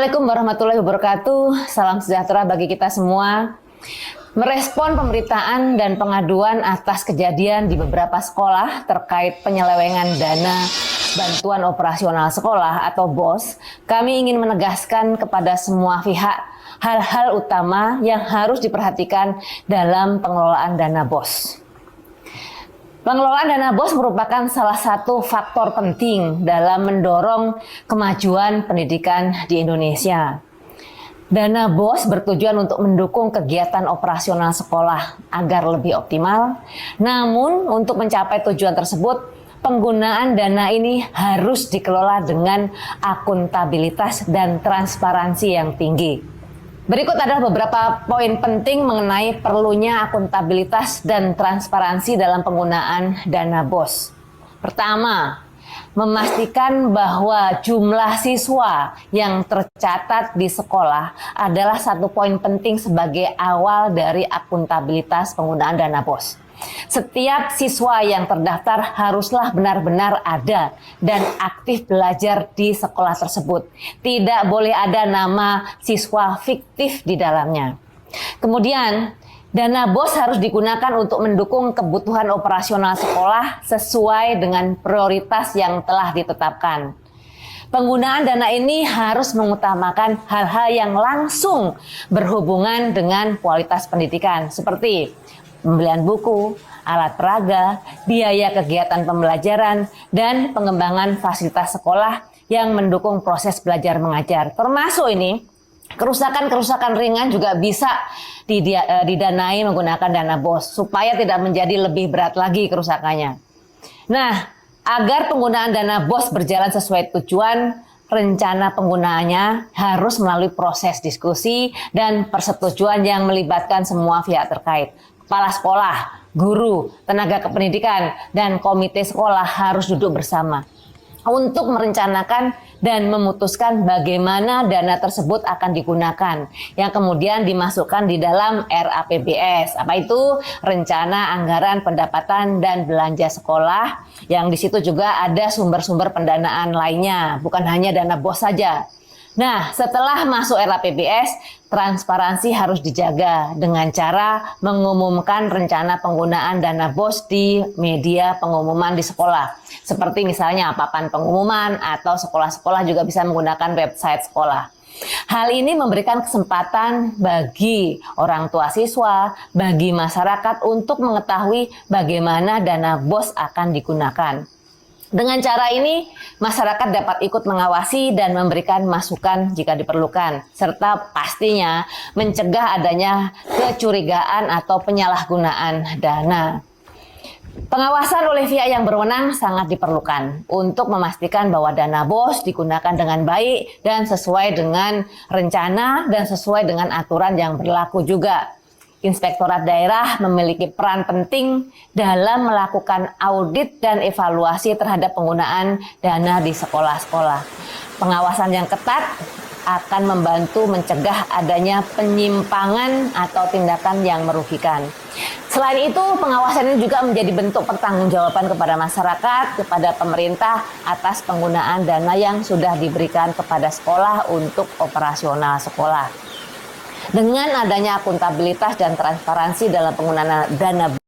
Assalamualaikum warahmatullahi wabarakatuh. Salam sejahtera bagi kita semua. Merespon pemberitaan dan pengaduan atas kejadian di beberapa sekolah terkait penyelewengan dana bantuan operasional sekolah atau BOS, kami ingin menegaskan kepada semua pihak hal-hal utama yang harus diperhatikan dalam pengelolaan dana BOS. Pengelolaan dana BOS merupakan salah satu faktor penting dalam mendorong kemajuan pendidikan di Indonesia. Dana BOS bertujuan untuk mendukung kegiatan operasional sekolah agar lebih optimal. Namun, untuk mencapai tujuan tersebut, penggunaan dana ini harus dikelola dengan akuntabilitas dan transparansi yang tinggi. Berikut adalah beberapa poin penting mengenai perlunya akuntabilitas dan transparansi dalam penggunaan dana BOS. Pertama, memastikan bahwa jumlah siswa yang tercatat di sekolah adalah satu poin penting sebagai awal dari akuntabilitas penggunaan dana BOS. Setiap siswa yang terdaftar haruslah benar-benar ada dan aktif belajar di sekolah tersebut. Tidak boleh ada nama siswa fiktif di dalamnya. Kemudian, dana BOS harus digunakan untuk mendukung kebutuhan operasional sekolah sesuai dengan prioritas yang telah ditetapkan. Penggunaan dana ini harus mengutamakan hal-hal yang langsung berhubungan dengan kualitas pendidikan, seperti pembelian buku, alat peraga, biaya kegiatan pembelajaran, dan pengembangan fasilitas sekolah yang mendukung proses belajar mengajar. Termasuk ini, kerusakan-kerusakan ringan juga bisa didanai menggunakan dana BOS, supaya tidak menjadi lebih berat lagi kerusakannya. Nah, agar penggunaan dana BOS berjalan sesuai tujuan, rencana penggunaannya harus melalui proses diskusi dan persetujuan yang melibatkan semua pihak terkait. Kepala sekolah, guru, tenaga kependidikan, dan komite sekolah harus duduk bersama untuk merencanakan dan memutuskan bagaimana dana tersebut akan digunakan, yang kemudian dimasukkan di dalam RAPBS. Apa itu? Rencana Anggaran Pendapatan dan Belanja Sekolah, yang di situ juga ada sumber-sumber pendanaan lainnya, bukan hanya dana BOS saja. Nah, setelah masuk RAPBS, transparansi harus dijaga dengan cara mengumumkan rencana penggunaan dana BOS di media pengumuman di sekolah. Seperti misalnya papan pengumuman atau sekolah-sekolah juga bisa menggunakan website sekolah. Hal ini memberikan kesempatan bagi orang tua siswa, bagi masyarakat untuk mengetahui bagaimana dana BOS akan digunakan. Dengan cara ini, masyarakat dapat ikut mengawasi dan memberikan masukan jika diperlukan, serta pastinya mencegah adanya kecurigaan atau penyalahgunaan dana. Pengawasan oleh pihak yang berwenang sangat diperlukan untuk memastikan bahwa dana BOS digunakan dengan baik dan sesuai dengan rencana dan sesuai dengan aturan yang berlaku juga. Inspektorat daerah memiliki peran penting dalam melakukan audit dan evaluasi terhadap penggunaan dana di sekolah-sekolah. Pengawasan yang ketat akan membantu mencegah adanya penyimpangan atau tindakan yang merugikan. Selain itu, pengawasan ini juga menjadi bentuk pertanggungjawaban kepada masyarakat, kepada pemerintah atas penggunaan dana yang sudah diberikan kepada sekolah untuk operasional sekolah. Dengan adanya akuntabilitas dan transparansi dalam penggunaan dana